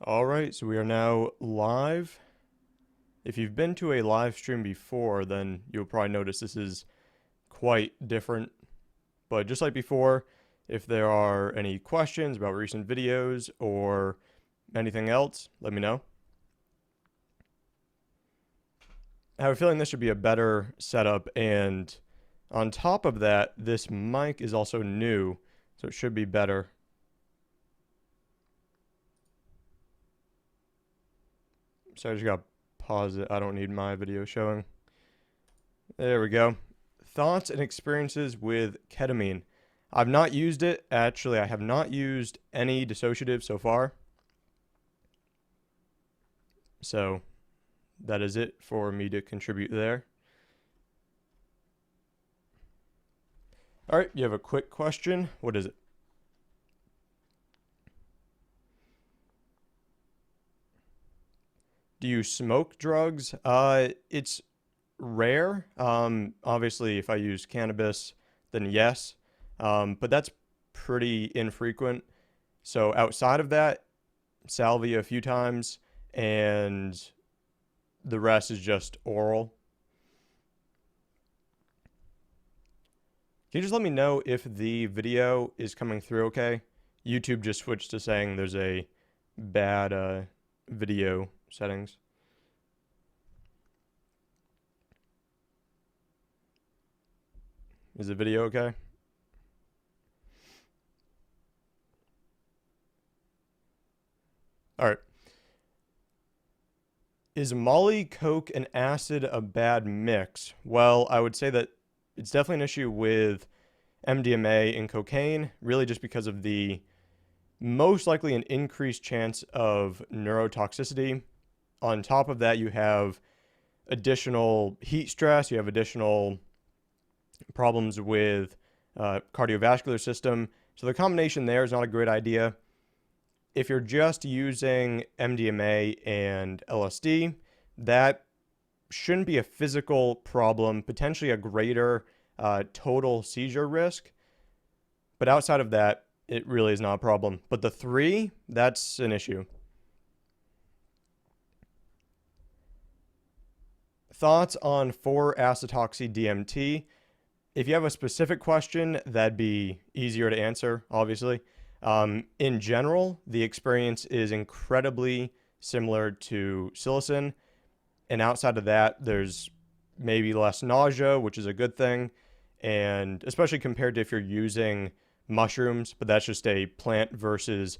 All right, so we are now live. If you've been to a live stream before, then you'll probably notice this is quite different. But just like before, if there are any questions about recent videos or anything else, let me know. I have a feeling this should be a better setup, and on top of that, this mic is also new, so it should be better. So I just gotta pause it. I don't need my video showing. There we go. Thoughts and experiences with ketamine. I've not used it. Actually, I have not used any dissociative so far. So that is it for me to contribute there. All right, you have a quick question. What is it? Do you smoke drugs? It's rare. Obviously, if I use cannabis, then yes. But that's pretty infrequent. So outside of that, salvia a few times, and the rest is just oral. Can you just let me know if the video is coming through okay? YouTube just switched to saying there's a bad video settings. Is the video okay? All right. Is Molly, Coke, and acid a bad mix? Well, I would say that it's definitely an issue with MDMA and cocaine, really just because of the most likely an increased chance of neurotoxicity. On top of that, you have additional heat stress, you have additional problems with cardiovascular system. So the combination there is not a great idea. If you're just using MDMA and LSD, that shouldn't be a physical problem, potentially a greater total seizure risk. But outside of that, it really is not a problem. But the three, that's an issue. Thoughts on 4-acetoxy DMT? If you have a specific question, that'd be easier to answer, obviously. In general, the experience is incredibly similar to psilocin. And outside of that, there's maybe less nausea, which is a good thing. And especially compared to if you're using mushrooms, but that's just a plant versus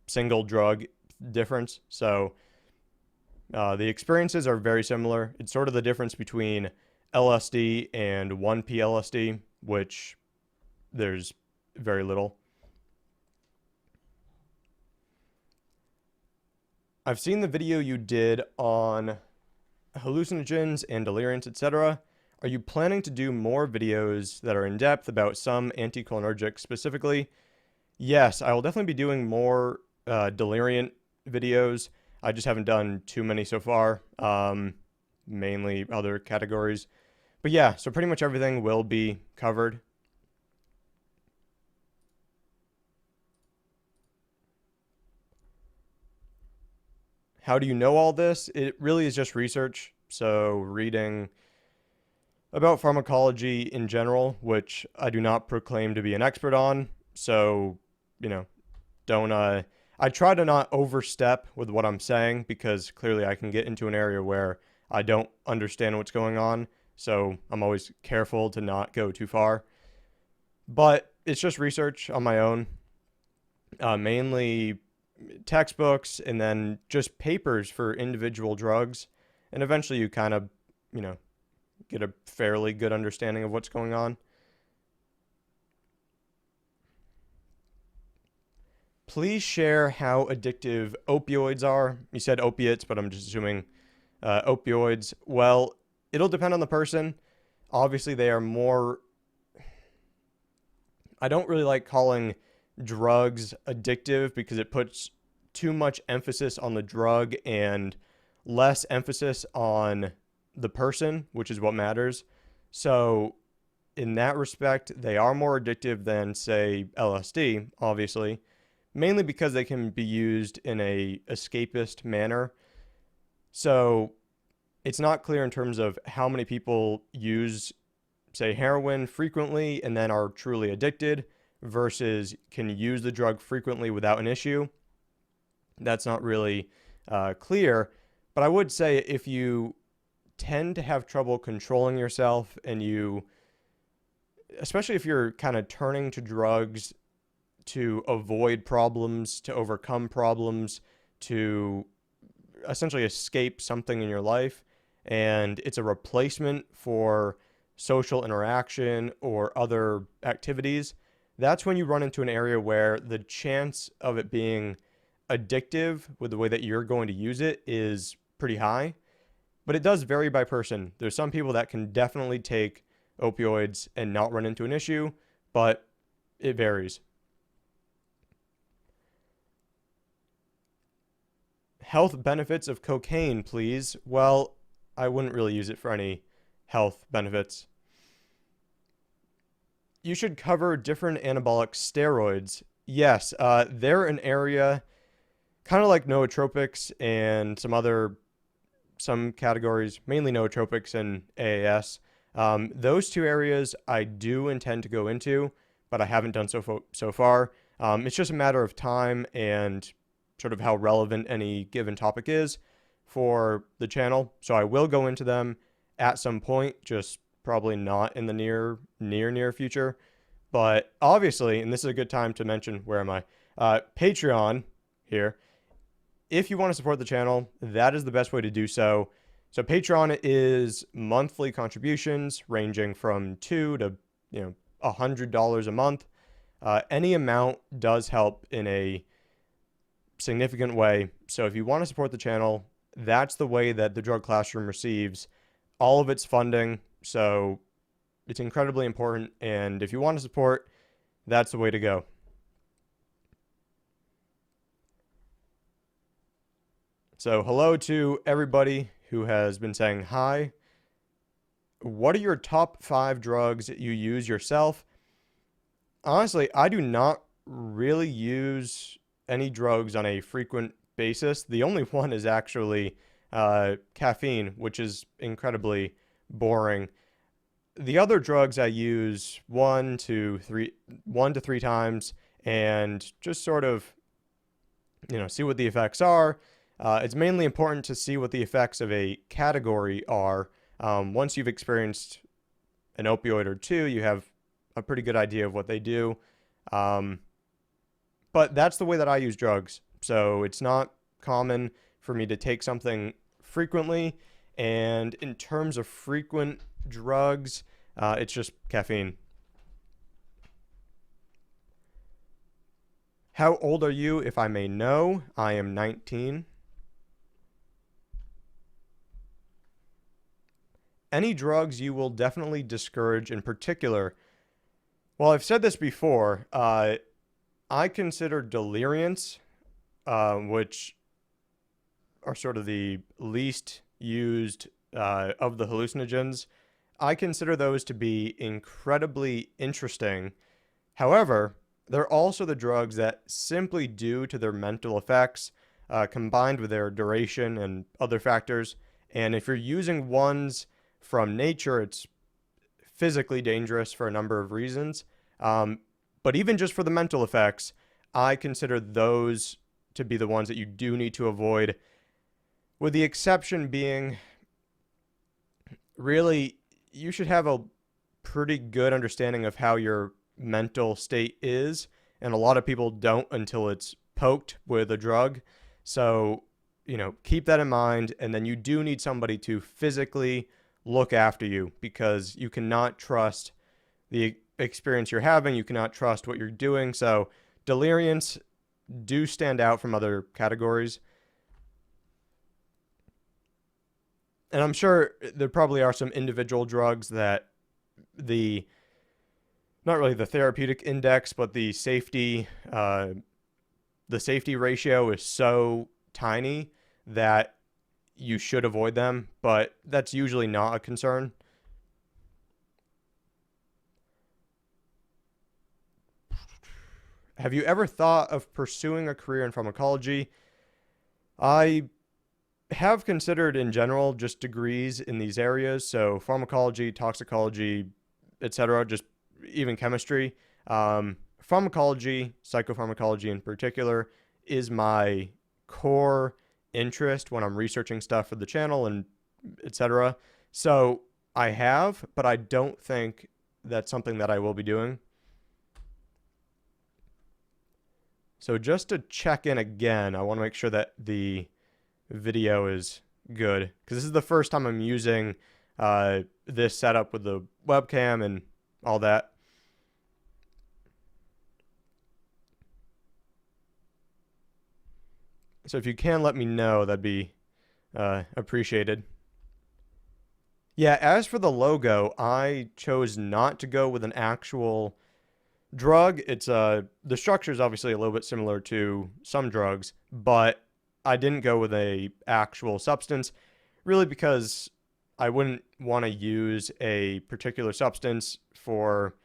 single drug difference. So the experiences are very similar. It's sort of the difference between LSD and 1P LSD, which there's very little. I've seen the video you did on hallucinogens and deliriants, etc. Are you planning to do more videos that are in depth about some anticholinergics specifically? Yes, I will definitely be doing more deliriant videos. I just haven't done too many so far, mainly other categories. But yeah, so pretty much everything will be covered. How do you know all this? It really is just research. So reading about pharmacology in general, which I do not proclaim to be an expert on. So, don't I try to not overstep with what I'm saying because clearly I can get into an area where I don't understand what's going on. So, I'm always careful to not go too far. But it's just research on my own, mainly textbooks and then just papers for individual drugs. And eventually you kind of, get a fairly good understanding of what's going on. Please share how addictive opioids are. You said opiates, but I'm just assuming opioids. Well, it'll depend on the person. Obviously, they are more. I don't really like calling drugs addictive because it puts too much emphasis on the drug and less emphasis on the person, which is what matters. So, in that respect, they are more addictive than, say, LSD, obviously, mainly because they can be used in a escapist manner. So it's not clear in terms of how many people use, say, heroin frequently and then are truly addicted versus can use the drug frequently without an issue. That's not really clear. But I would say if you tend to have trouble controlling yourself and you, especially if you're kind of turning to drugs to avoid problems, to overcome problems, to essentially escape something in your life, and it's a replacement for social interaction or other activities, that's when you run into an area where the chance of it being addictive with the way that you're going to use it is pretty high. But it does vary by person. There's some people that can definitely take opioids and not run into an issue, but it varies. Health benefits of cocaine, please. Well, I wouldn't really use it for any health benefits. You should cover different anabolic steroids. Yes, they're an area kind of like nootropics and some categories, mainly nootropics and AAS. Those two areas I do intend to go into, but I haven't done so far. It's just a matter of time and sort of how relevant any given topic is for the channel. So I will go into them at some point, just probably not in the near future. But obviously, and this is a good time to mention, where am I? Patreon here. If you want to support the channel, that is the best way to do so. So Patreon is monthly contributions ranging from $2 to $100 a month. Any amount does help in a significant way. So if you want to support the channel, that's the way that the Drug Classroom receives all of its funding. So it's incredibly important. And if you want to support, that's the way to go. So hello to everybody who has been saying hi. What are your top 5 drugs that you use yourself? Honestly, I do not really use any drugs on a frequent basis. The only one is actually caffeine, which is incredibly boring. The other drugs I use 1 to 3 times and just sort of, see what the effects are. It's mainly important to see what the effects of a category are. Once you've experienced an opioid or two, you have a pretty good idea of what they do. But that's the way that I use drugs. So it's not common for me to take something frequently. And in terms of frequent drugs, it's just caffeine. How old are you, if I may know? I am 19. Any drugs you will definitely discourage in particular? Well, I've said this before. I consider deliriants, which are sort of the least used of the hallucinogens. I consider those to be incredibly interesting. However, they're also the drugs that, simply due to their mental effects, combined with their duration and other factors, and if you're using ones from nature, it's physically dangerous for a number of reasons. But even just for the mental effects, I consider those to be the ones that you do need to avoid, with the exception being, really, you should have a pretty good understanding of how your mental state is, and a lot of people don't until it's poked with a drug. So, keep that in mind, and then you do need somebody to physically look after you, because you cannot trust the experience you're having. You cannot trust what you're doing. So deliriants do stand out from other categories. And I'm sure there probably are some individual drugs that not really the therapeutic index, but the safety ratio is so tiny that you should avoid them, but that's usually not a concern. have you ever thought of pursuing a career in pharmacology? I have considered in general just degrees in these areas, so pharmacology, toxicology, etc., just even chemistry. Pharmacology, psychopharmacology in particular, is my core interest when I'm researching stuff for the channel and etc. So I have, but I don't think that's something that I will be doing. So just to check in again, I want to make sure that the video is good, because this is the first time I'm using this setup with the webcam and all that. So if you can let me know, that'd be appreciated. Yeah, as for the logo, I chose not to go with an actual drug. It's the structure is obviously a little bit similar to some drugs, but I didn't go with a actual substance, really because I wouldn't want to use a particular substance for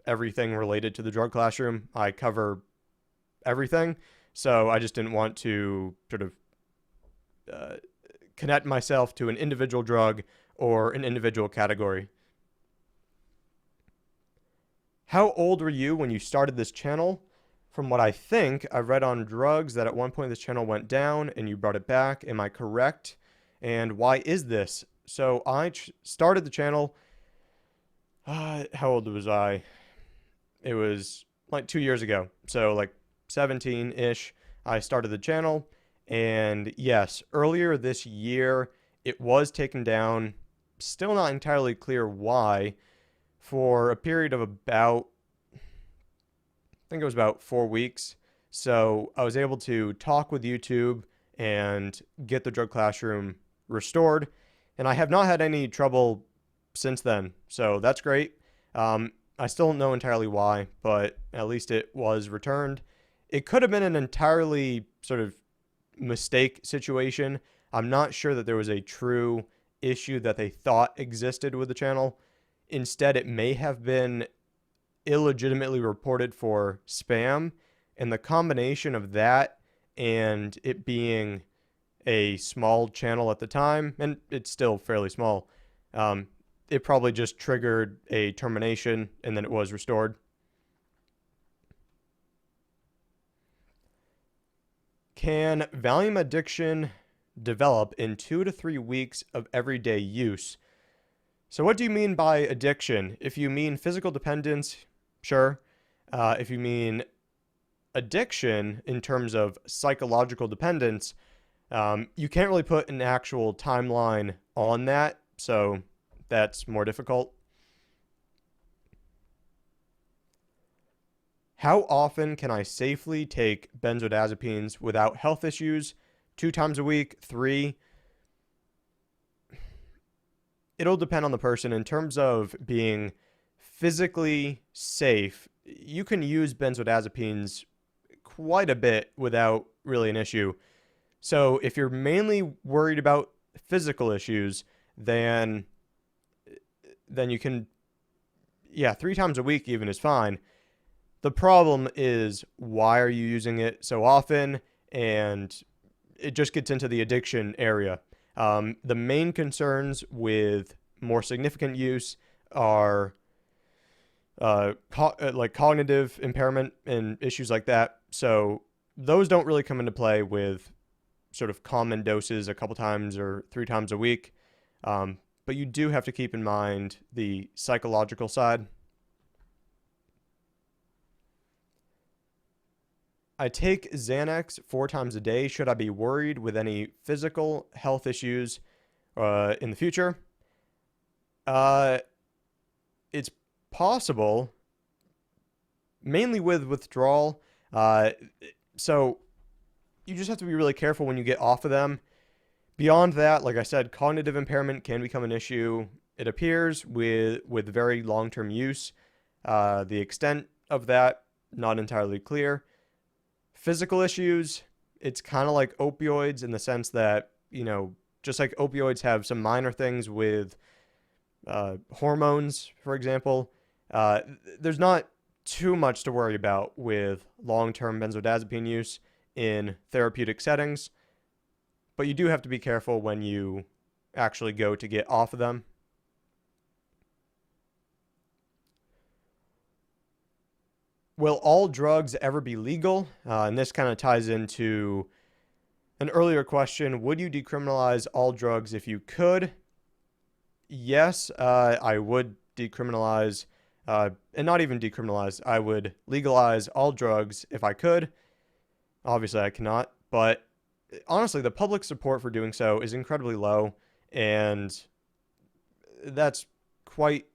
everything related to the drug classroom. I cover everything, so I just didn't want to sort of connect myself to an individual drug or an individual category. How old were you when you started this channel? From what I think, I've read on drugs that at one point this channel went down and you brought it back. Am I correct? And why is this? So I started the channel, how old was I? It was like 2 years ago. So like 17-ish, I started the channel. And yes, earlier this year, it was taken down. Still not entirely clear why. For a period of about, I think it was about 4 weeks. So I was able to talk with YouTube and get the drug classroom restored. And I have not had any trouble since then. So that's great. I still don't know entirely why, but at least it was returned. It could have been an entirely sort of mistake situation. I'm not sure that there was a true issue that they thought existed with the channel. Instead, it may have been illegitimately reported for spam, and the combination of that and it being a small channel at the time, and it's still fairly small, it probably just triggered a termination and then it was restored. Can Valium addiction develop in 2 to 3 weeks of everyday use? So what do you mean by addiction? If you mean physical dependence, sure. If you mean addiction in terms of psychological dependence, you can't really put an actual timeline on that, so that's more difficult. How often can I safely take benzodiazepines without health issues? 2 times a week, 3? It'll depend on the person. In terms of being physically safe, you can use benzodiazepines quite a bit without really an issue. So if you're mainly worried about physical issues, then you can, 3 times a week even is fine. The problem is, why are you using it so often? And it just gets into the addiction area. The main concerns with more significant use are like cognitive impairment and issues like that. So those don't really come into play with sort of common doses a couple times or 3 times a week. But you do have to keep in mind the psychological side. I take Xanax 4 times a day. Should I be worried with any physical health issues in the future? It's possible, mainly with withdrawal. So you just have to be really careful when you get off of them. Beyond that, like I said, cognitive impairment can become an issue. It appears with very long-term use. The extent of that, not entirely clear. Physical issues, it's kind of like opioids in the sense that, just like opioids have some minor things with hormones, for example, there's not too much to worry about with long-term benzodiazepine use in therapeutic settings, but you do have to be careful when you actually go to get off of them. Will all drugs ever be legal? And this kind of ties into an earlier question. Would you decriminalize all drugs if you could? Yes, I would decriminalize, and not even decriminalize, I would legalize all drugs if I could. Obviously, I cannot, but honestly, the public support for doing so is incredibly low, and that's quite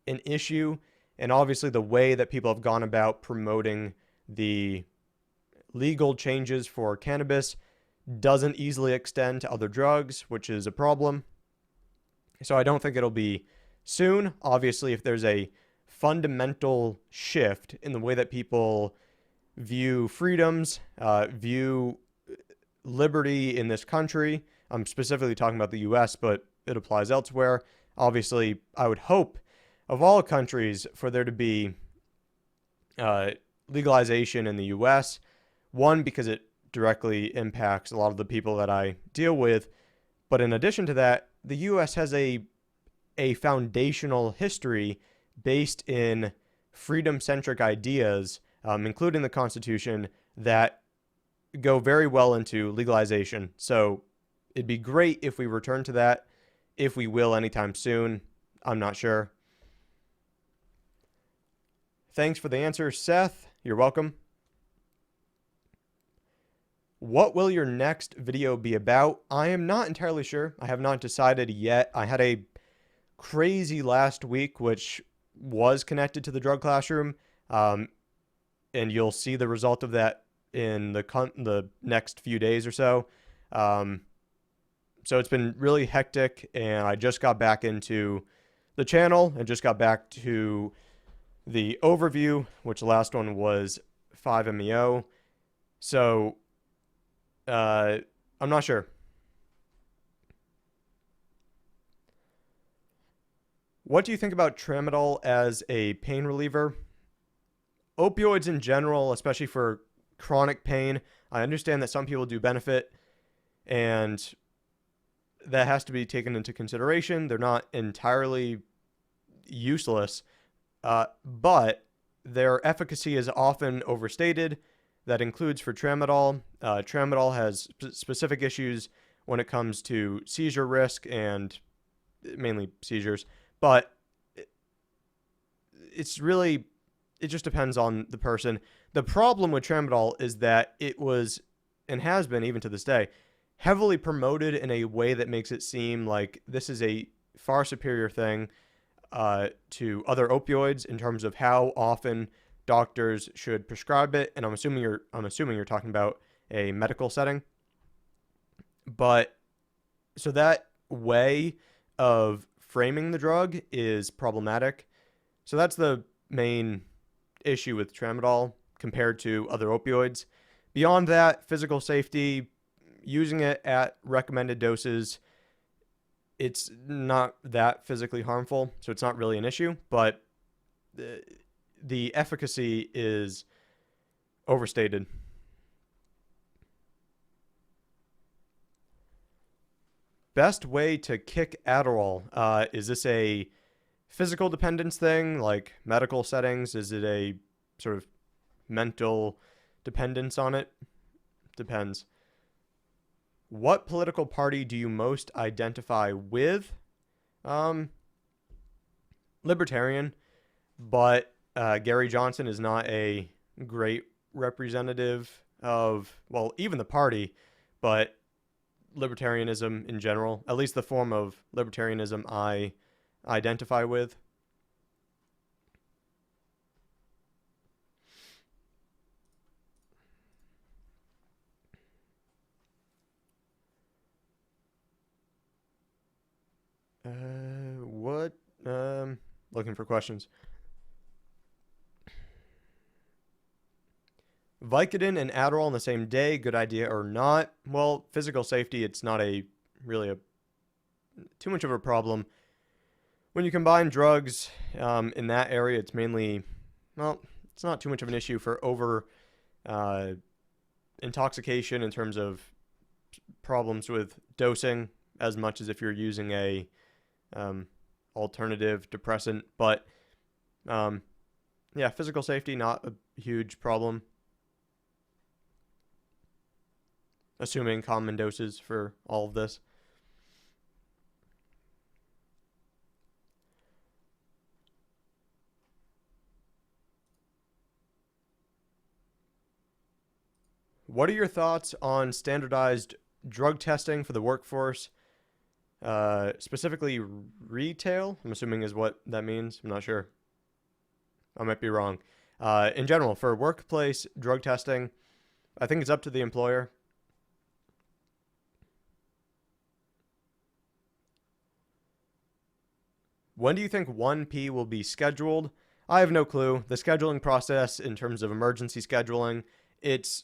an issue. And obviously, the way that people have gone about promoting the legal changes for cannabis doesn't easily extend to other drugs, which is a problem. So I don't think it'll be soon. Obviously, if there's a fundamental shift in the way that people view freedoms, view liberty in this country, I'm specifically talking about the US, but it applies elsewhere. Obviously, I would hope of all countries for there to be legalization in the US. One, because it directly impacts a lot of the people that I deal with. But in addition to that, the US has a foundational history based in freedom-centric ideas, including the Constitution, that go very well into legalization. So it'd be great if we return to that. If we will anytime soon, I'm not sure. Thanks for the answer, Seth. You're welcome. What will your next video be about? I am not entirely sure. I have not decided yet. I had a crazy last week, which was connected to the drug classroom, and you'll see the result of that in the next few days or so. So it's been really hectic, and I just got back into the channel and just got back to the overview, which the last one was 5-MeO. So I'm not sure. What do you think about Tramadol as a pain reliever? Opioids in general, especially for chronic pain, I understand that some people do benefit, and that has to be taken into consideration. They're not entirely useless, but their efficacy is often overstated. That includes for Tramadol. Tramadol has specific issues when it comes to seizure risk and mainly seizures, but it just depends on the person. The problem with Tramadol is that it was, and has been even to this day, heavily promoted in a way that makes it seem like this is a far superior thing to other opioids in terms of how often doctors should prescribe it. And I'm assuming you're talking about a medical setting. But so that way of framing the drug is problematic. So that's the main issue with Tramadol compared to other opioids. Beyond that, physical safety, using it at recommended doses, it's not that physically harmful, so it's not really an issue, but the efficacy is overstated. Best way to kick Adderall. Is this a physical dependence thing, like medical settings? Is it a sort of mental dependence on it? Depends. What political party do you most identify with? Libertarian, but Gary Johnson is not a great representative of, well, even the party, but libertarianism in general, at least the form of libertarianism I identify with. Looking for questions. Vicodin and Adderall on the same day, good idea or not? Well, physical safety, it's not really too much of a problem. When you combine drugs in that area, it's mainly, well, it's not too much of an issue for over intoxication in terms of problems with dosing as much as if you're using a alternative depressant. But yeah, physical safety, not a huge problem. Assuming common doses for all of this. What are your thoughts on standardized drug testing for the workforce? Specifically retail, I'm assuming is what that means. I'm not sure. I might be wrong. In general, for workplace drug testing, I think it's up to the employer. When do you think 1P will be scheduled? I have no clue. The scheduling process in terms of emergency scheduling, it's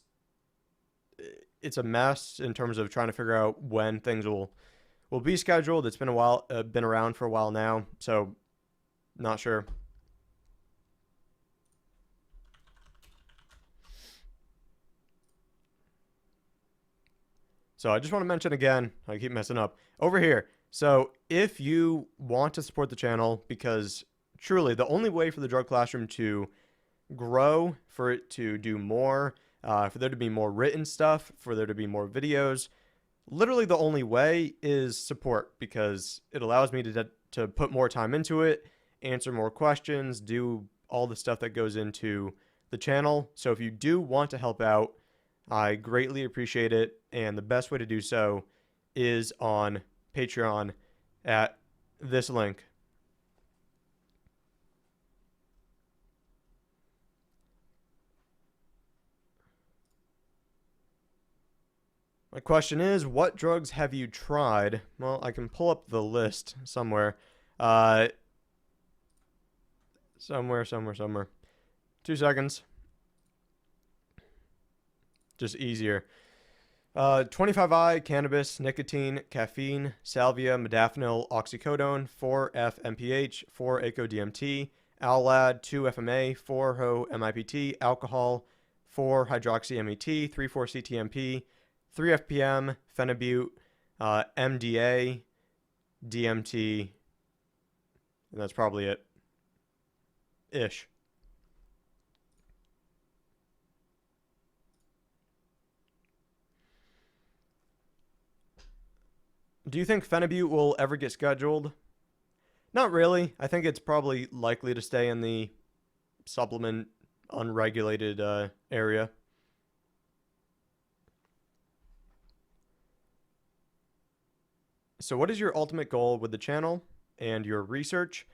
a mess in terms of trying to figure out when things will be scheduled. It's been a while, been around for a while now, so not sure. So I just want to mention again, I keep messing up, over here. So if you want to support the channel, because truly the only way for the Drug Classroom to grow, for it to do more, for there to be more written stuff, for there to be more videos, literally the only way is support, because it allows me to put more time into it, answer more questions, do all the stuff that goes into the channel. So if you do want to help out, I greatly appreciate it, and the best way to do so is on Patreon at this link. My question is, what drugs have you tried? Well, I can pull up the list somewhere. Somewhere. 2 seconds. Just easier. 25I, cannabis, nicotine, caffeine, salvia, modafinil, oxycodone, 4-FMPH, 4-ACO-DMT, Alad, 2-FMA, 4-HO-MIPT, alcohol, 4-hydroxy-MET, 3,4-CTMP, 3-FPM, phenibut, MDA, DMT, and that's probably it. Ish. Do you think phenibut will ever get scheduled? Not really. I think it's probably likely to stay in the supplement unregulated area. So what is your ultimate goal with the channel and your research?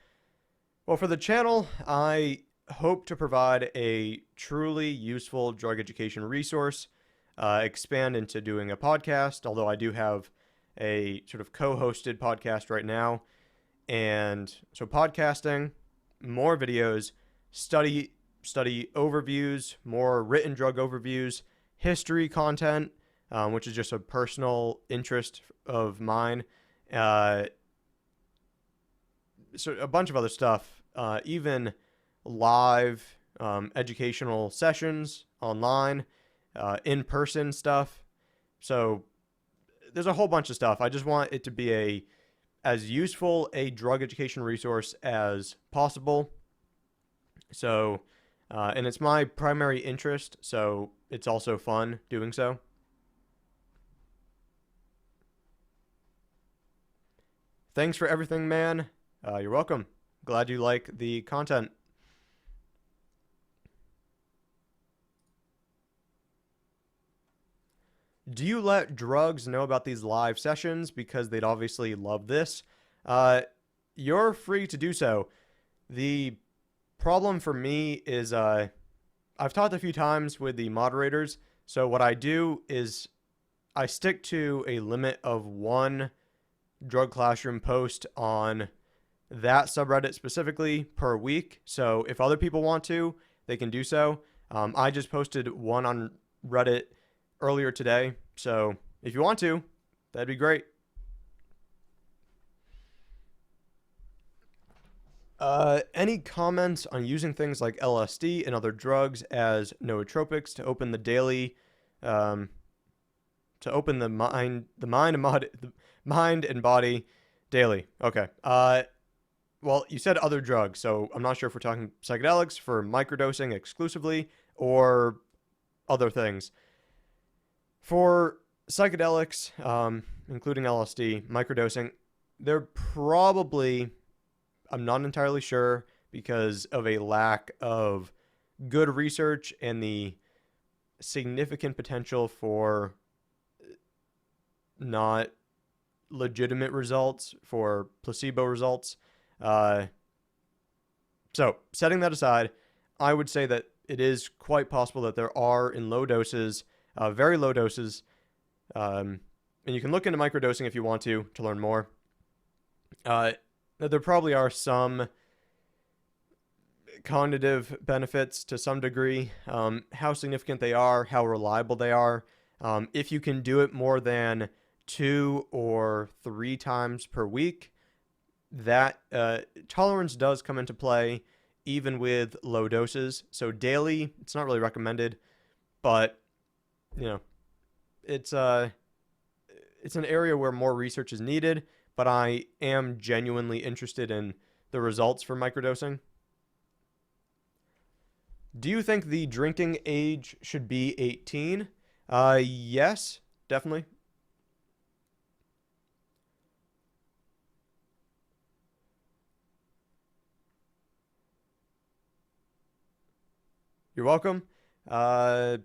Well, for the channel, I hope to provide a truly useful drug education resource, expand into doing a podcast, although I do have a sort of co-hosted podcast right now. And so podcasting, more videos, study overviews, more written drug overviews, history content, which is just a personal interest of mine. So a bunch of other stuff, even live educational sessions online, in-person stuff. So there's a whole bunch of stuff. I just want it to be as useful a drug education resource as possible. So, and it's my primary interest, so it's also fun doing so. Thanks for everything, man. You're welcome. Glad you like the content. Do you let drugs know about these live sessions because they'd obviously love this? You're free to do so. The problem for me is I've talked a few times with the moderators. So what I do is I stick to a limit of 1 Drug Classroom post on that subreddit specifically per week. So if other people want to, they can do so. I just posted one on Reddit earlier today. So if you want to, that'd be great. Any comments on using things like LSD and other drugs as nootropics to open the daily, um, to open the mind and body daily? Okay. Well, you said other drugs, so I'm not sure if we're talking psychedelics for microdosing exclusively or other things. For psychedelics, including LSD, microdosing, they're probably, I'm not entirely sure because of a lack of good research and the significant potential for not legitimate results, for placebo results. Uh, so, setting that aside, I would say that it is quite possible that there are in low doses, very low doses, and you can look into microdosing if you want to learn more. There probably are some cognitive benefits to some degree. How significant they are, how reliable they are. If you can do it more than 2 or 3 times per week, that tolerance does come into play even with low doses. So daily, it's not really recommended, but you know, it's an area where more research is needed. But I am genuinely interested in the results for microdosing. Do you think the drinking age should be 18? Yes, definitely. You're welcome. Uh,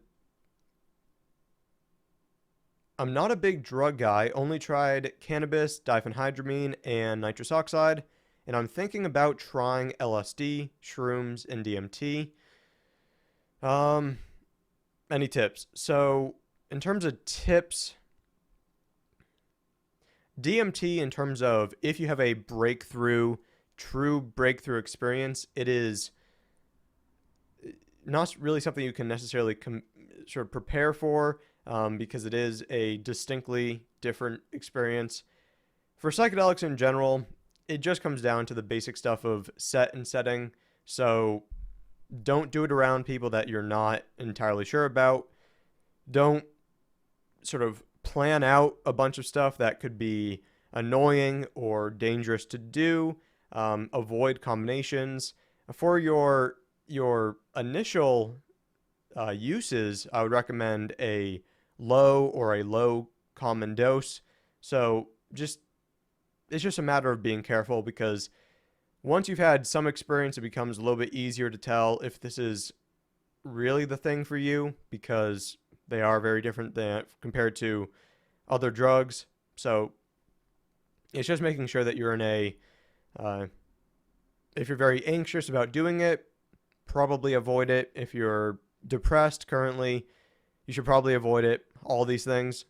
I'm not a big drug guy, only tried cannabis, diphenhydramine, and nitrous oxide, and I'm thinking about trying LSD, shrooms, and DMT. Um, any tips? So, in terms of tips, DMT, in terms of if you have a breakthrough, true breakthrough experience, it is not really something you can necessarily sort of prepare for because it is a distinctly different experience. For psychedelics in general, it just comes down to the basic stuff of set and setting. So don't do it around people that you're not entirely sure about. Don't sort of plan out a bunch of stuff that could be annoying or dangerous to do. Avoid combinations. For your initial uses, I would recommend a low or a low common dose. So just it's just a matter of being careful because once you've had some experience, it becomes a little bit easier to tell if this is really the thing for you because they are very different than compared to other drugs. So it's just making sure that you're in a if you're very anxious about doing it, probably avoid it. If you're depressed currently, you should probably avoid it. All these things.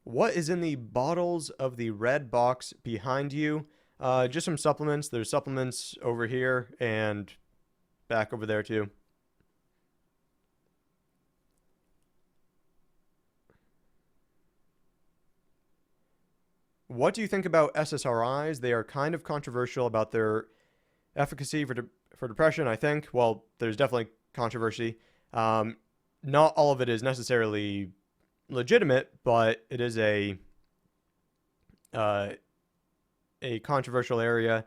What is in the bottles of the red box behind you? Just some supplements. There's supplements over here and back over there too. What do you think about SSRIs? They are kind of controversial about their efficacy for depression, I think. Well, there's definitely controversy. Um, Not all of it is necessarily legitimate, but it is uh, a controversial area.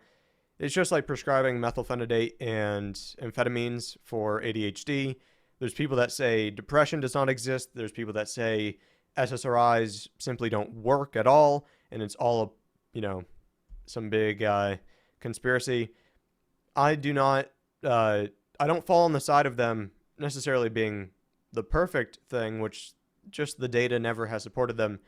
It's just like prescribing methylphenidate and amphetamines for ADHD. There's people that say depression does not exist. There's people that say SSRIs simply don't work at all, and it's all, you know, some big conspiracy. I do not, I don't fall on the side of them necessarily being the perfect thing, which just the data never has supported them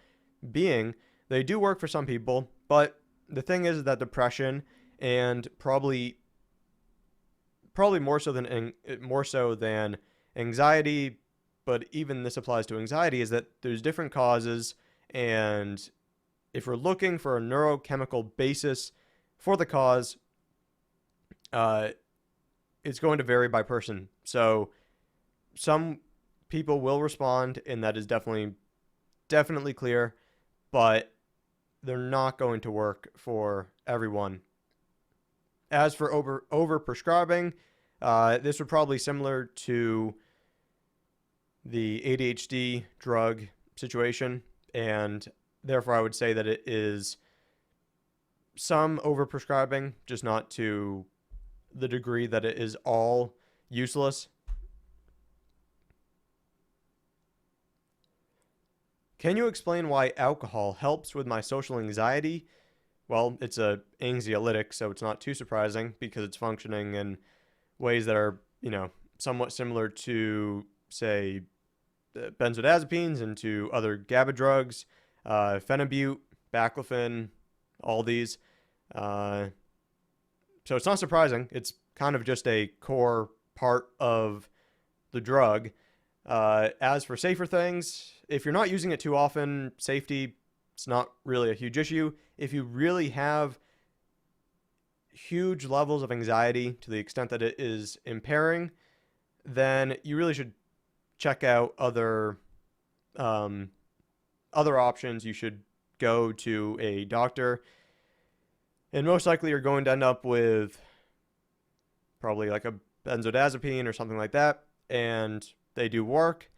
being. They do work for some people, but the thing is that depression and probably more so than anxiety, but even this applies to anxiety, is that there's different causes, and if we're looking for a neurochemical basis for the cause, uh, it's going to vary by person. So some people will respond, and that is definitely clear, but they're not going to work for everyone. As for over prescribing, this would probably similar to the ADHD drug situation, and therefore I would say that it is some overprescribing, just not to the degree that it is all useless. Can you explain why alcohol helps with my social anxiety? Well, it's a anxiolytic, so it's not too surprising because it's functioning in ways that are, somewhat similar to, say, benzodiazepines and to other GABA drugs, phenibut, baclofen, all these. So it's not surprising. It's kind of just a core part of the drug. As for safer things, if you're not using it too often, safety, it's not really a huge issue. If you really have huge levels of anxiety to the extent that it is impairing, then you really should check out other options. You should go to a doctor, and most likely you're going to end up with probably like a benzodiazepine or something like that, and they do work.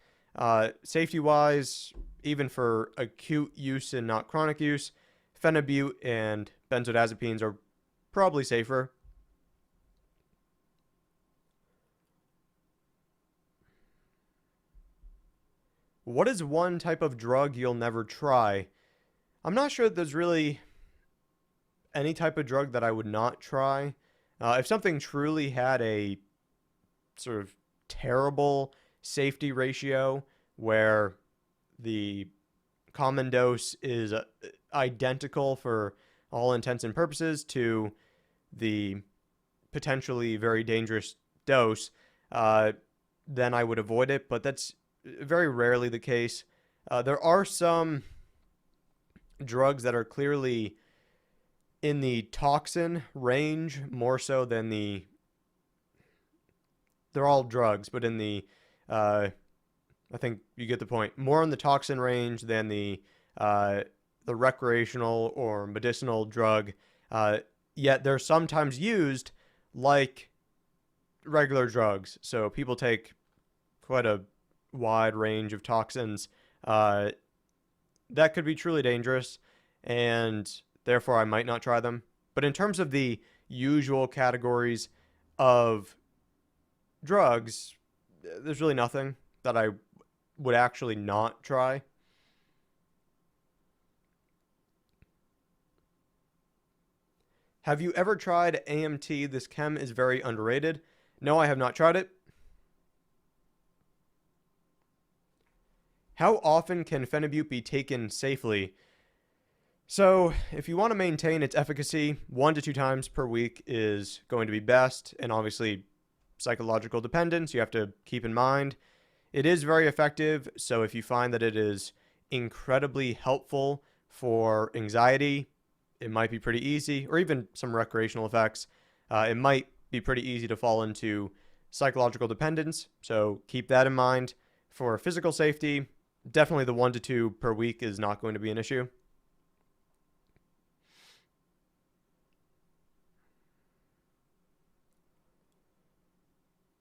Safety wise, even for acute use and not chronic use, phenibut and benzodiazepines are probably safer. What is one type of drug you'll never try? I'm not sure that there's really any type of drug that I would not try. If something truly had a sort of terrible safety ratio where the common dose is identical for all intents and purposes to the potentially very dangerous dose, then I would avoid it, but that's very rarely the case. There are some drugs that are clearly in the toxin range more so than they're all drugs, but in the I think you get the point. More in the toxin range than the recreational or medicinal drug. Yet they're sometimes used like regular drugs. So people take quite a wide range of toxins that could be truly dangerous, and therefore I might not try them. But in terms of the usual categories of drugs, there's really nothing that I would actually not try. Have you ever tried AMT? This chem is very underrated. No, I have not tried it. How often can phenibut be taken safely? So, if you want to maintain its efficacy, 1 to 2 times per week is going to be best, and obviously psychological dependence you have to keep in mind. It is very effective, so if you find that it is incredibly helpful for anxiety, it might be pretty easy, or even some recreational effects. It might be pretty easy to fall into psychological dependence, so keep that in mind. For physical safety, definitely the 1 to 2 per week is not going to be an issue.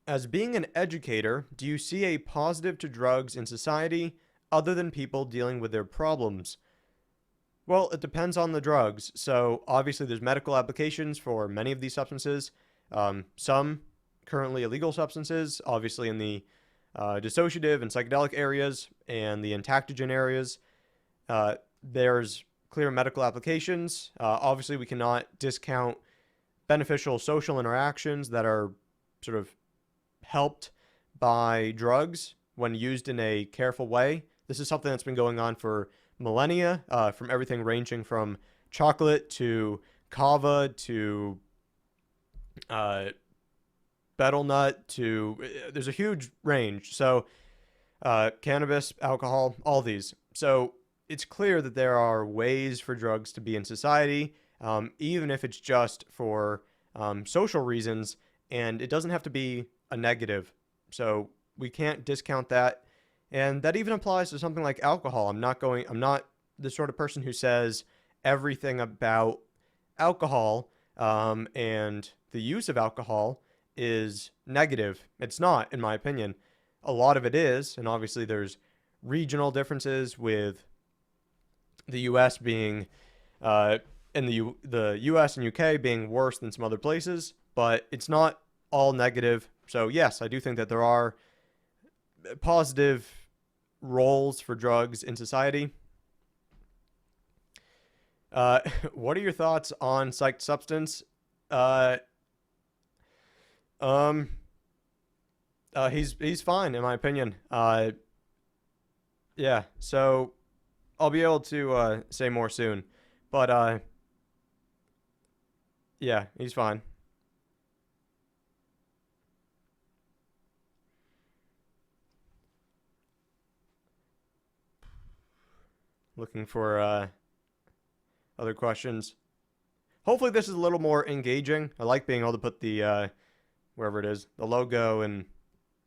As being an educator, do you see a positive to drugs in society other than people dealing with their problems? Well, it depends on the drugs. So obviously there's medical applications for many of these substances. Some currently illegal substances, obviously in the dissociative and psychedelic areas and the entactogen areas. There's clear medical applications. Obviously we cannot discount beneficial social interactions that are sort of helped by drugs when used in a careful way. This is something that's been going on for millennia, from everything ranging from chocolate to kava to betel nut to there's a huge range. So cannabis, alcohol, all these. So it's clear that there are ways for drugs to be in society, even if it's just for social reasons, and it doesn't have to be a negative. So we can't discount that. And that even applies to something like alcohol. I'm not the sort of person who says everything about alcohol and the use of alcohol is negative. It's not, in my opinion. A lot of it is, and obviously there's regional differences with the U.S. being, and the U.S. and U.K. being worse than some other places, but it's not all negative. So yes, I do think that there are positive roles for drugs in society. What are your thoughts on psyched substance? Uh, um, he's fine in my opinion. Yeah. So I'll be able to say more soon, but yeah, he's fine. Looking for other questions. Hopefully this is a little more engaging. I like being able to put the wherever it is, the logo and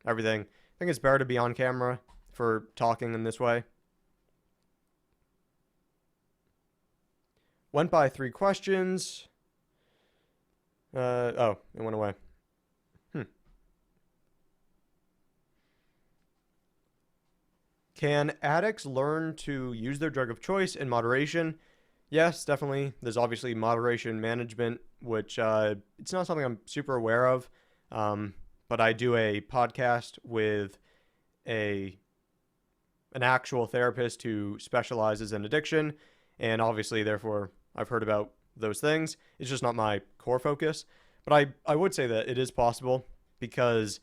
everything. I think it's better to be on camera for talking in this way. Went by 3 questions. Oh, it went away. Can addicts learn to use their drug of choice in moderation? Yes, definitely. There's obviously moderation management, which it's not something I'm super aware of. But I do a podcast with a an actual therapist who specializes in addiction, and obviously, therefore, I've heard about those things. It's just not my core focus. But I would say that it is possible because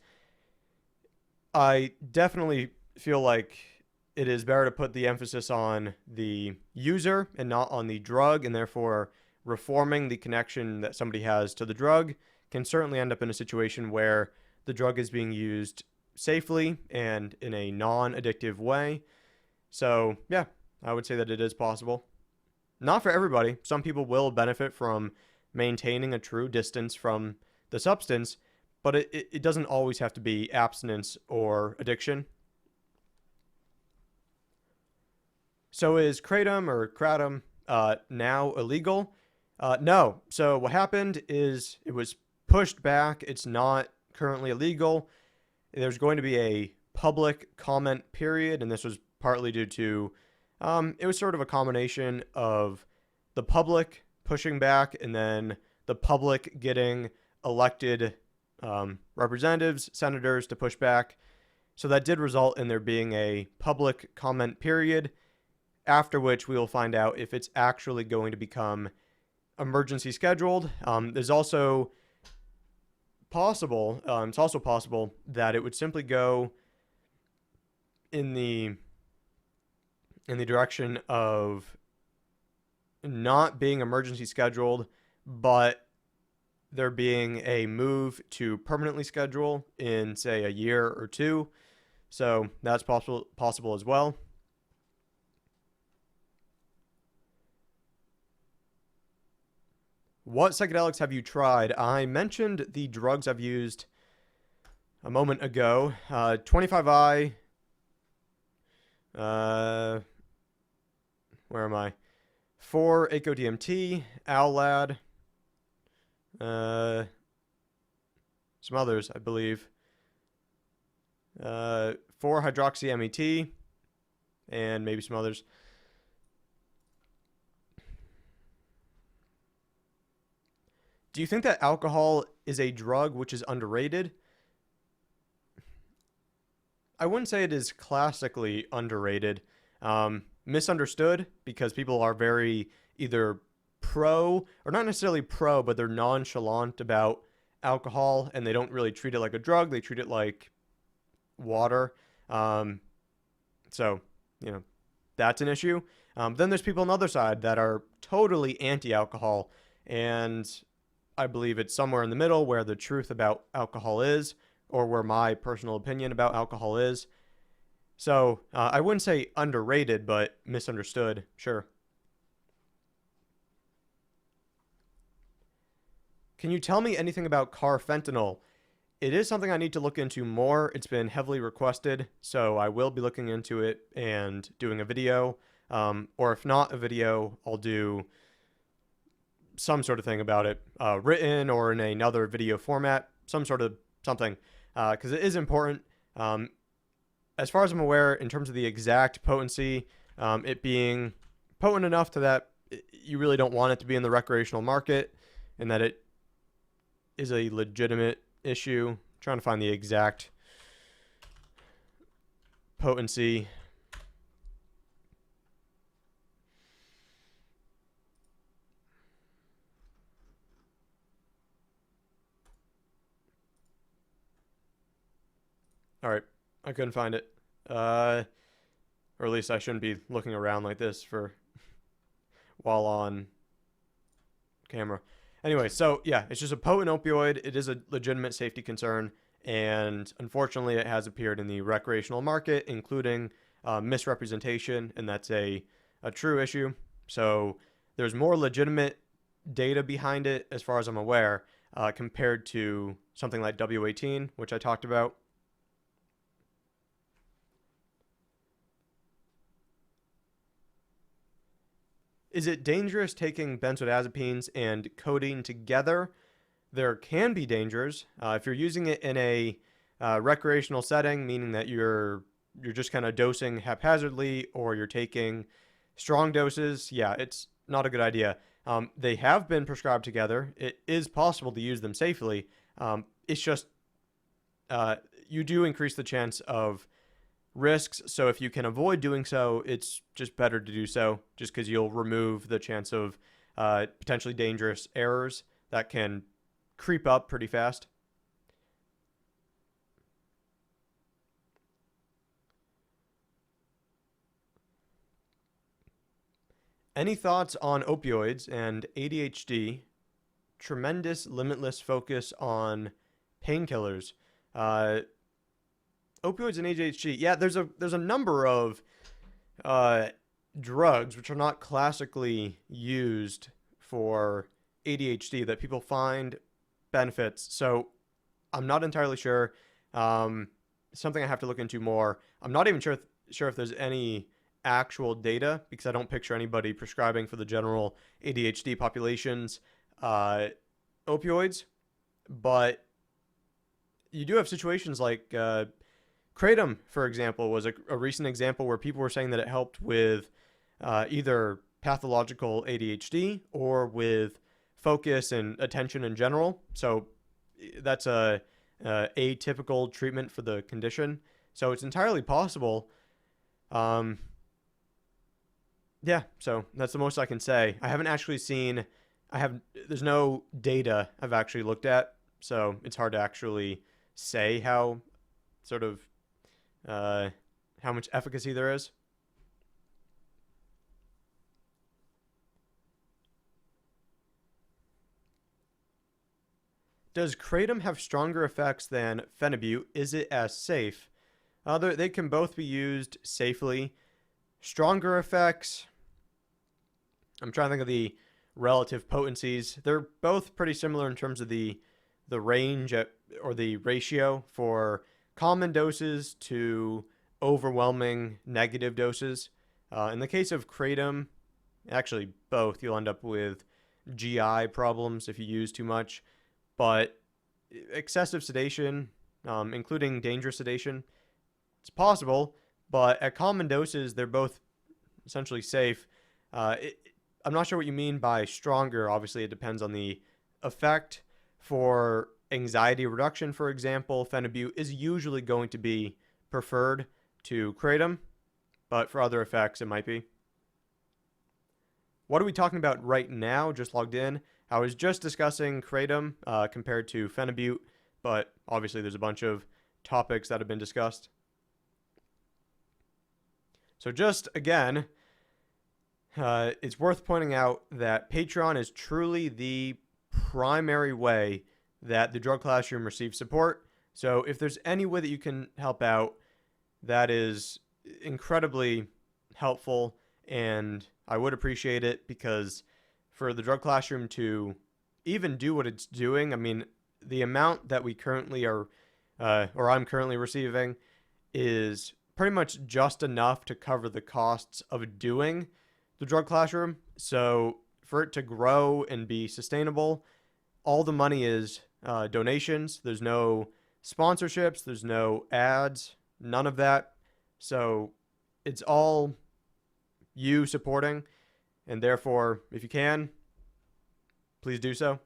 I definitely feel like it is better to put the emphasis on the user and not on the drug, and therefore reforming the connection that somebody has to the drug can certainly end up in a situation where the drug is being used safely and in a non-addictive way. So, yeah, I would say that it is possible. Not for everybody. Some people will benefit from maintaining a true distance from the substance, but it doesn't always have to be abstinence or addiction. So is Kratom now illegal? No. So what happened is it was pushed back. It's not currently illegal. There's going to be a public comment period, and this was partly due to it was sort of a combination of the public pushing back and then the public getting elected representatives, senators to push back. So that did result in there being a public comment period, after which we will find out if it's actually going to become emergency scheduled. There's also possible, it's also possible that it would simply go in the direction of not being emergency scheduled, but there being a move to permanently schedule in, say, a year or two. So that's possible as well. What psychedelics have you tried? I mentioned the drugs I've used a moment ago. 25I. Where am I? 4-ACO-DMT, Owlad, some others, I believe. 4-hydroxy-MET, and maybe some others. Do you think that alcohol is a drug which is underrated? I wouldn't say it is classically underrated. Misunderstood because people are very either pro or not necessarily pro, but they're nonchalant about alcohol and they don't really treat it like a drug. They treat it like water. So, you know, that's an issue. Then there's people on the other side that are totally anti-alcohol, and I believe it's somewhere in the middle where the truth about alcohol is, or where my personal opinion about alcohol is. So I wouldn't say underrated, but misunderstood, sure. Can you tell me anything about carfentanil? It is something I need to look into more. It's been heavily requested, so I will be looking into it and doing a video. Or if not a video, I'll do some sort of thing about it, written or in another video format, some sort of something, because it is important. As far as I'm aware, in terms of the exact potency, it being potent enough to that you really don't want it to be in the recreational market, and that it is a legitimate issue. I'm trying to find the exact potency. All right, I couldn't find it. Or at least I shouldn't be looking around like this for while on camera. Anyway, so yeah, it's just a potent opioid. It is a legitimate safety concern, and unfortunately, it has appeared in the recreational market, including misrepresentation, and that's a true issue. So there's more legitimate data behind it, as far as I'm aware, compared to something like W18, which I talked about. Is it dangerous taking benzodiazepines and codeine together? There can be dangers. If you're using it in a recreational setting, meaning that you're just kind of dosing haphazardly, or you're taking strong doses, yeah, it's not a good idea. They have been prescribed together. It is possible to use them safely. It's just you do increase the chance of risks. So if you can avoid doing so, it's just better to do so, just because you'll remove the chance of potentially dangerous errors that can creep up pretty fast. Any thoughts on opioids and ADHD? Tremendous, limitless focus on painkillers. Opioids and ADHD. Yeah, there's a number of drugs which are not classically used for ADHD that people find benefits. So I'm not entirely sure. Something I have to look into more. I'm not even sure if there's any actual data, because I don't picture anybody prescribing for the general ADHD populations opioids. But you do have situations like Kratom, for example, was a recent example where people were saying that it helped with either pathological ADHD or with focus and attention in general. So that's a atypical treatment for the condition. So it's entirely possible. Yeah, so that's the most I can say. I haven't actually seen. There's no data I've actually looked at, so it's hard to actually say how sort of how much efficacy there is. Does kratom have stronger effects than phenibut? Is it as safe? They can both be used safely. Stronger effects. I'm trying to think of the relative potencies. They're both pretty similar in terms of the range or the ratio for common doses to overwhelming negative doses. In the case of kratom, actually both, you'll end up with GI problems if you use too much. But excessive sedation, including dangerous sedation, it's possible. But at common doses, they're both essentially safe. I'm not sure what you mean by stronger. Obviously, it depends on the effect. For anxiety reduction, for example, phenibut is usually going to be preferred to kratom, but for other effects, it might be. What are we talking about right now? Just logged in. I was just discussing kratom compared to phenibut, but obviously there's a bunch of topics that have been discussed. So just again, it's worth pointing out that Patreon is truly the primary way that the Drug Classroom receives support. So if there's any way that you can help out, that is incredibly helpful, and I would appreciate it, because for the Drug Classroom to even do what it's doing, I mean, the amount that we currently are, or I'm currently receiving, is pretty much just enough to cover the costs of doing the Drug Classroom. So for it to grow and be sustainable, all the money is donations. There's no sponsorships, there's no ads, none of that. So it's all you supporting, and therefore, if you can, please do so.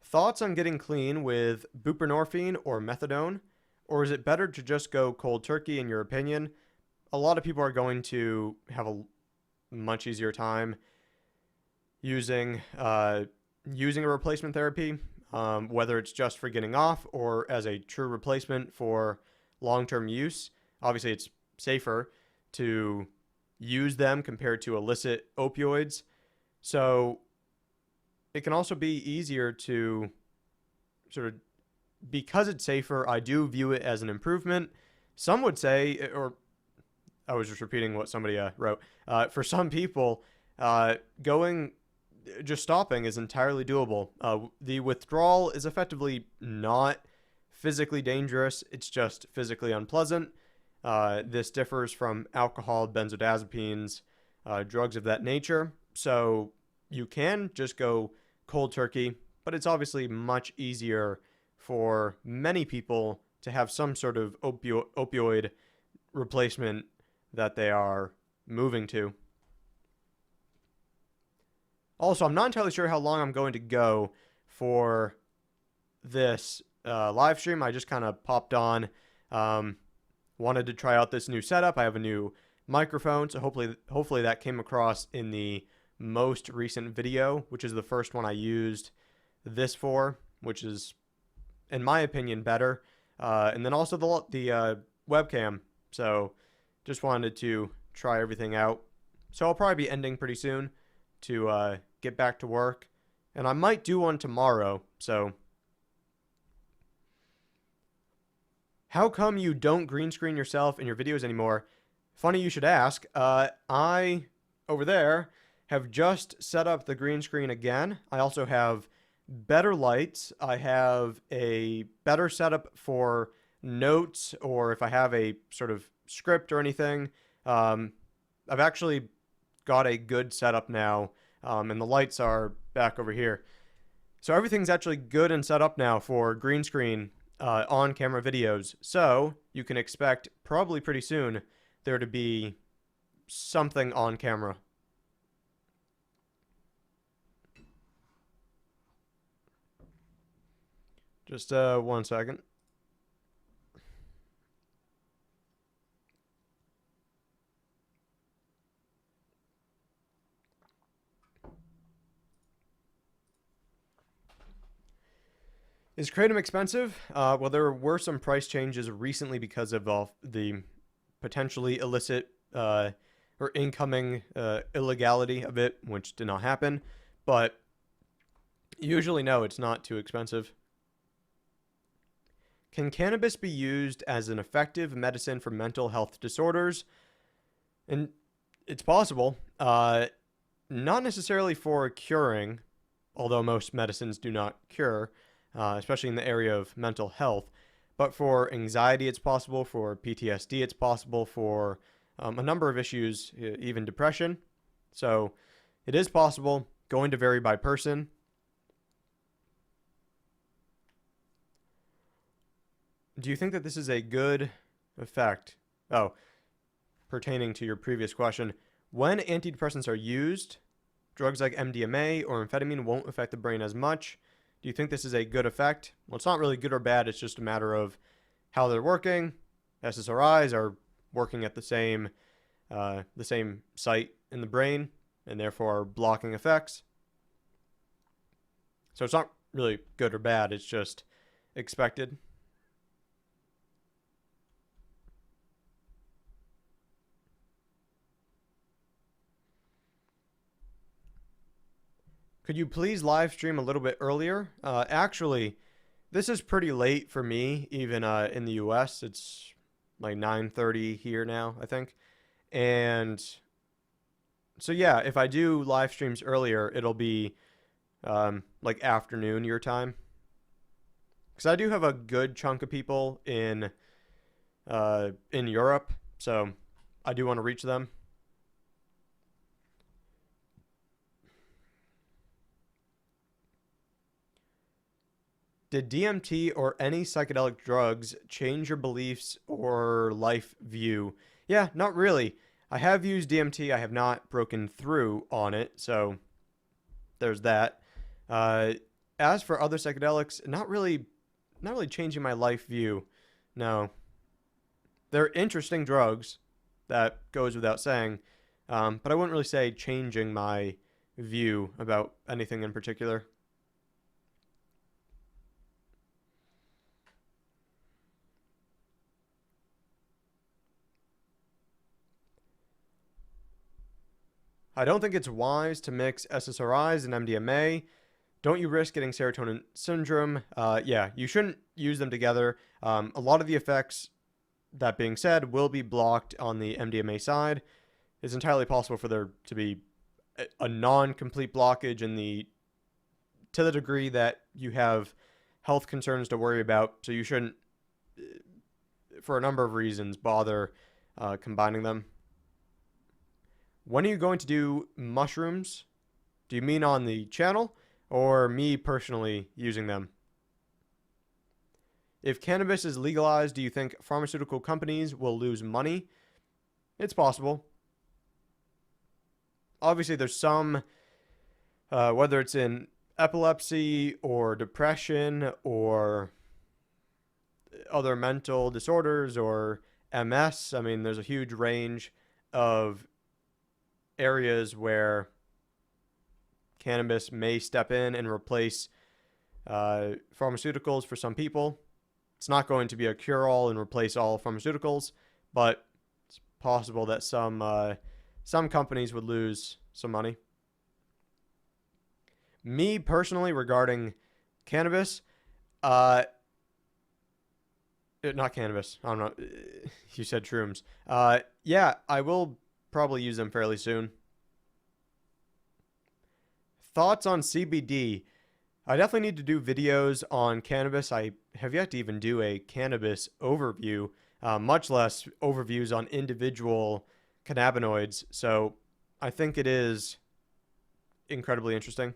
Thoughts on getting clean with buprenorphine or methadone? Or is it better to just go cold turkey, in your opinion? A lot of people are going to have a much easier time using a replacement therapy, whether it's just for getting off or as a true replacement for long-term use. Obviously, it's safer to use them compared to illicit opioids. So it can also be easier to sort of, because it's safer, I do view it as an improvement. Some would say, or I was just repeating what somebody wrote. For some people, just stopping is entirely doable. The withdrawal is effectively not physically dangerous. It's just physically unpleasant. This differs from alcohol, benzodiazepines, drugs of that nature. So you can just go cold turkey, but it's obviously much easier for many people to have some sort of opioid replacement that they are moving to. Also, I'm not entirely sure how long I'm going to go for this live stream. I just kind of popped on, wanted to try out this new setup. I have a new microphone, so hopefully that came across in the most recent video, which is the first one I used this for, which is, in my opinion, better. And then also the webcam. So just wanted to try everything out. So I'll probably be ending pretty soon to get back to work. And I might do one tomorrow. So how come you don't green screen yourself in your videos anymore? Funny you should ask. I, over there, have just set up the green screen again. I also have better lights. I have a better setup for notes, or if I have a sort of script or anything. I've actually got a good setup now, and the lights are back over here. So everything's actually good and set up now for green screen on-camera videos. So you can expect probably pretty soon there to be something on camera. Just 1 second. Is Kratom expensive? Well, there were some price changes recently because of the potentially illicit or incoming illegality of it, which did not happen. But usually, no, it's not too expensive. Can cannabis be used as an effective medicine for mental health disorders? And it's possible. Not necessarily for curing, although most medicines do not cure, especially in the area of mental health. But for anxiety, it's possible. For PTSD, it's possible. For a number of issues, even depression. So it is possible. Going to vary by person. Do you think that this is a good effect? Oh, pertaining to your previous question. When antidepressants are used, drugs like MDMA or amphetamine won't affect the brain as much. Do you think this is a good effect? Well, it's not really good or bad. It's just a matter of how they're working. SSRIs are working at the same site in the brain, and therefore are blocking effects. So it's not really good or bad. It's just expected. Could you please live stream a little bit earlier? Actually, this is pretty late for me, even in the US. It's like 9:30 here now, I think. And so yeah, if I do live streams earlier, it'll be like afternoon your time. Because I do have a good chunk of people in Europe, So I do want to reach them. Did DMT or any psychedelic drugs change your beliefs or life view? Yeah, not really. I have used DMT. I have not broken through on it, so there's that. Uh, as for other psychedelics, not really changing my life view. No, they're interesting drugs. That goes without saying. But I wouldn't really say changing my view about anything in particular. I don't think it's wise to mix SSRIs and MDMA. Don't you risk getting serotonin syndrome? Yeah, you shouldn't use them together. A lot of the effects, that being said, will be blocked on the MDMA side. It's entirely possible for there to be a non-complete blockage in the to the degree that you have health concerns to worry about. So you shouldn't, for a number of reasons, bother combining them. When are you going to do mushrooms? Do you mean on the channel or me personally using them? If cannabis is legalized, do you think pharmaceutical companies will lose money? It's possible. Obviously, there's some, whether it's in epilepsy or depression or other mental disorders or MS. I mean, there's a huge range of areas where cannabis may step in and replace pharmaceuticals for some people. It's not going to be a cure-all and replace all pharmaceuticals, but it's possible that some companies would lose some money. Me personally, regarding cannabis, not cannabis. I don't know. You said shrooms. Yeah, I will probably use them fairly soon. Thoughts on CBD? I definitely need to do videos on cannabis. I have yet to even do a cannabis overview, much less overviews on individual cannabinoids. So I think it is incredibly interesting.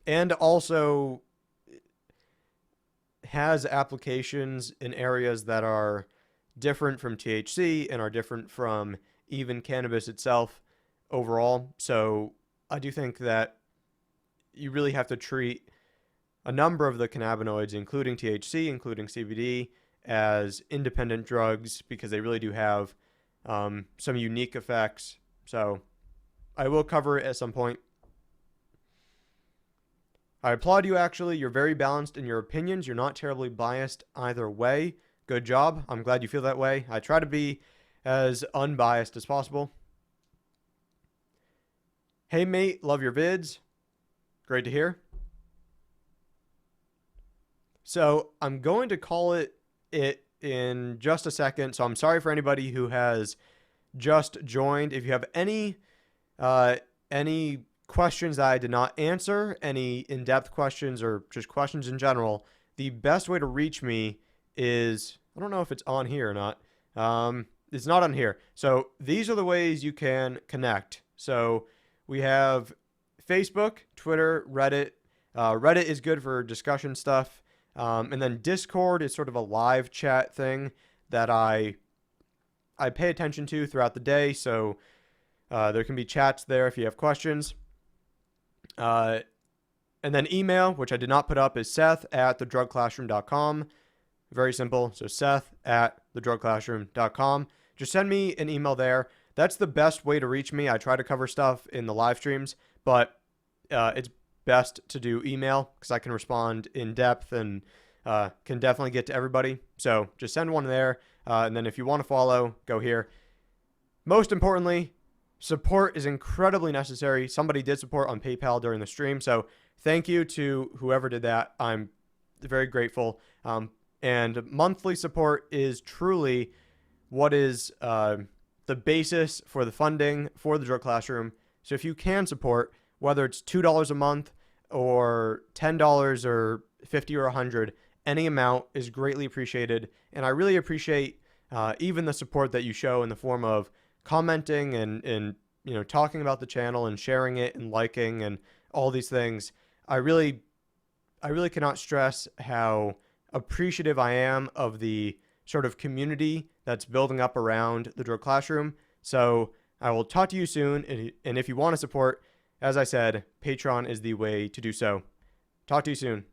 And also has applications in areas that are different from THC and are different from even cannabis itself overall. So I do think that you really have to treat a number of the cannabinoids, including THC, including CBD, as independent drugs because they really do have some unique effects. So I will cover it at some point. I applaud you, actually. You're very balanced in your opinions. You're not terribly biased either way. Good job. I'm glad you feel that way. I try to be as unbiased as possible. Hey, mate. Love your vids. Great to hear. So I'm going to call it in just a second. So I'm sorry for anybody who has just joined. If you have any questions that I did not answer, any in-depth questions or just questions in general, the best way to reach me is, I don't know if it's on here or not. It's not on here. So these are the ways you can connect. So we have Facebook, Twitter, Reddit. Reddit is good for discussion stuff. And then Discord is sort of a live chat thing that I pay attention to throughout the day. So there can be chats there if you have questions. And then email, which I did not put up, is seth@thedrugclassroom.com. Very simple. So seth@thedrugclassroom.com. Just send me an email there. That's the best way to reach me. I try to cover stuff in the live streams, but it's best to do email because I can respond in depth and can definitely get to everybody. So just send one there. And then if you want to follow, go here. Most importantly, support is incredibly necessary. Somebody did support on PayPal during the stream. So thank you to whoever did that. I'm very grateful. And monthly support is truly what is the basis for the funding for the Drug Classroom. So if you can support, whether it's $2 a month or $10 or 50 or 100, any amount is greatly appreciated. And I really appreciate even the support that you show in the form of commenting and talking about the channel and sharing it and liking and all these things. I really cannot stress how appreciative I am of the sort of community that's building up around the Drug Classroom. So I will talk to you soon. And if you want to support, as I said, Patreon is the way to do so. Talk to you soon.